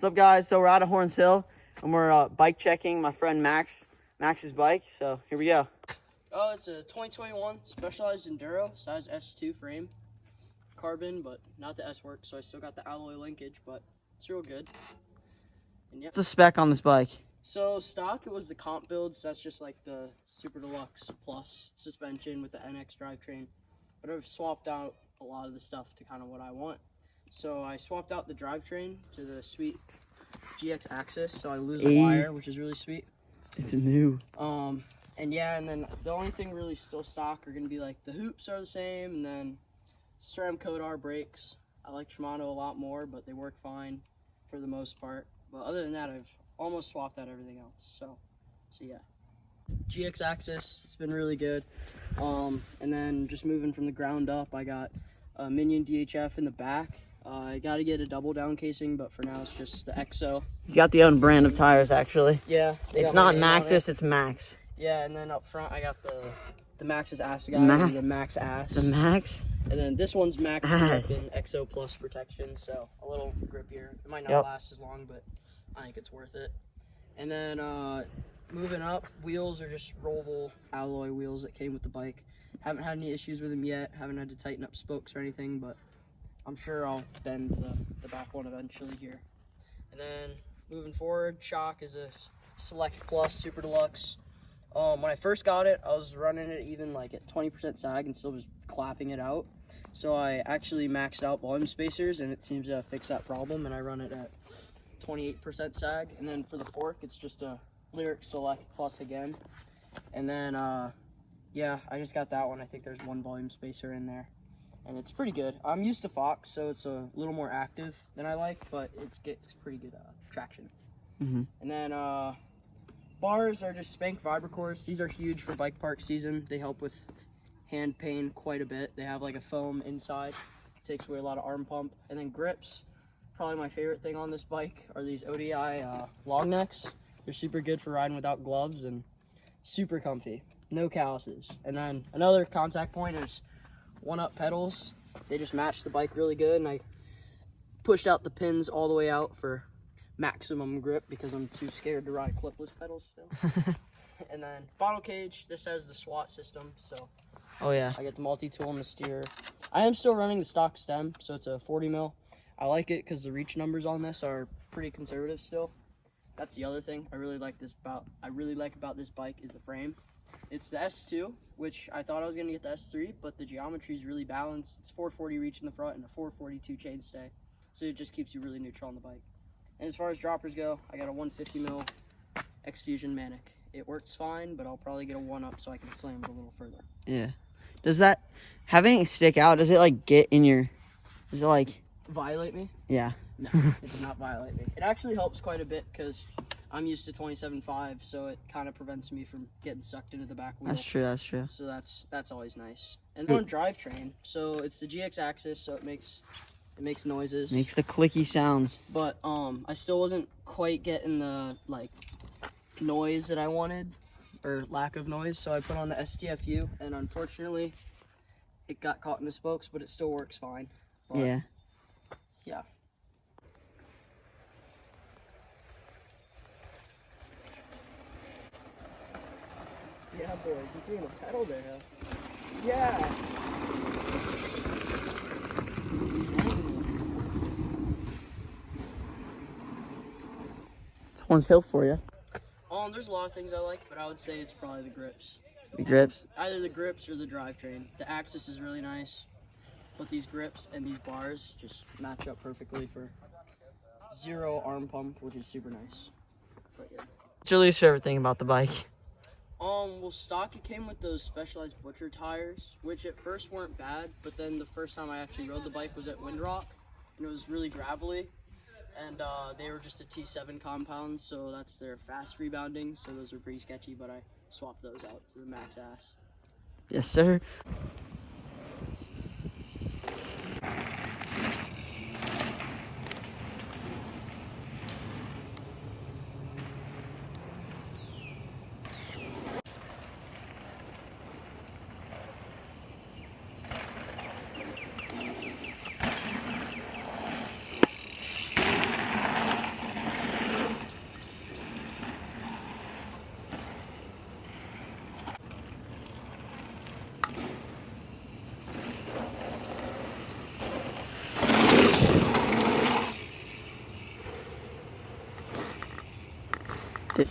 What's up, guys? So we're out of Horns Hill and we're bike checking my friend Max's bike. So here we go. Oh, it's a 2021 Specialized Enduro size S2 frame, carbon, but not the S work, so I still got the alloy linkage, but it's real good. And What's the spec on this bike? So stock, it was the comp build, so that's just like the Super Deluxe Plus suspension with the NX drivetrain, but I've swapped out a lot of the stuff to kind of what I want. So I swapped out the drivetrain to the sweet GX axis, so I lose the wire, which is really sweet. It's new. And yeah, and then the only thing really still stock are going to be like the hoops are the same, and then SRAM Kodar brakes. I like Shimano a lot more, but they work fine for the most part. But other than that, I've almost swapped out everything else. So yeah. GX axis, it's been really good. And then just moving from the ground up, I got a Minion DHF in the back. I got to get a double down casing, but for now it's just the EXO. He's got the own brand of tires, actually. Yeah. It's not Maxxis, it's Max. Yeah, and then up front I got the Max's ass guy, and the Max ass. The Max? And then this one's Max grip and EXO Plus protection, so a little grippier. It might not last as long, but I think it's worth it. And then moving up, wheels are just Roval alloy wheels that came with the bike. Haven't had any issues with them yet. Haven't had to tighten up spokes or anything, but I'm sure I'll bend the back one eventually here. And then moving forward, shock is a Select Plus Super Deluxe. When I first got it, I was running it even like at 20% sag and still just clapping it out. So I actually maxed out volume spacers, and it seems to fix that problem, and I run it at 28% sag. And then for the fork, it's just a Lyric Select Plus again. And then, yeah, I just got that one. I think there's one volume spacer in there, and it's pretty good. I'm used to Fox, so it's a little more active than I like, but it gets pretty good traction. And then bars are just Spank Vibracores. These are huge for bike park season. They help with hand pain quite a bit. They have like a foam inside. Takes away a lot of arm pump. And then grips, probably my favorite thing on this bike are these ODI long necks. They're super good for riding without gloves and super comfy. No calluses. And then another contact point is 1-up pedals. They just match the bike really good, and I pushed out the pins all the way out for maximum grip because I'm too scared to ride clipless pedals still. And then bottle cage, this has the SWAT system, so I get the multi-tool and the steer. I am still running the stock stem, so it's a 40 mil. I like it because the reach numbers on this are pretty conservative still. That's the other thing I really like about this bike is the frame. It's the S2, which I thought I was gonna get the S3, but the geometry is really balanced. It's 440 reach in the front and a 442 chainstay, so it just keeps you really neutral on the bike. And as far as droppers go, I got a 150 mil X-Fusion Manic. It works fine, but I'll probably get a 1-up so I can slam it a little further. Yeah. Does that, having it stick out, does it like get in your, does it like violate me? Yeah. No, it does not violate me. It actually helps quite a bit because I'm used to 27.5, so it kind of prevents me from getting sucked into the back wheel. That's true, that's true. So that's always nice. And then drivetrain, so it's the GX axis, so it makes noises. Makes the clicky sounds. But I still wasn't quite getting the like noise that I wanted, or lack of noise, so I put on the STFU, and unfortunately it got caught in the spokes, but it still works fine. But, yeah. Yeah, boys, you threw in a pedal there, huh? Yeah. It's Horns Hill for you. There's a lot of things I like, but I would say it's probably the grips. The grips? Either the grips or the drivetrain. The axis is really nice, but these grips and these bars just match up perfectly for 0 arm pump, which is super nice. But yeah. What's your least favorite thing about the bike? Well, stock, it came with those Specialized Butcher tires, which at first weren't bad, but then the first time I actually rode the bike was at Windrock, and it was really gravelly, and they were just a T7 compound, so that's their fast rebounding, so those are pretty sketchy, but I swapped those out to the Max ass. Yes, sir. it.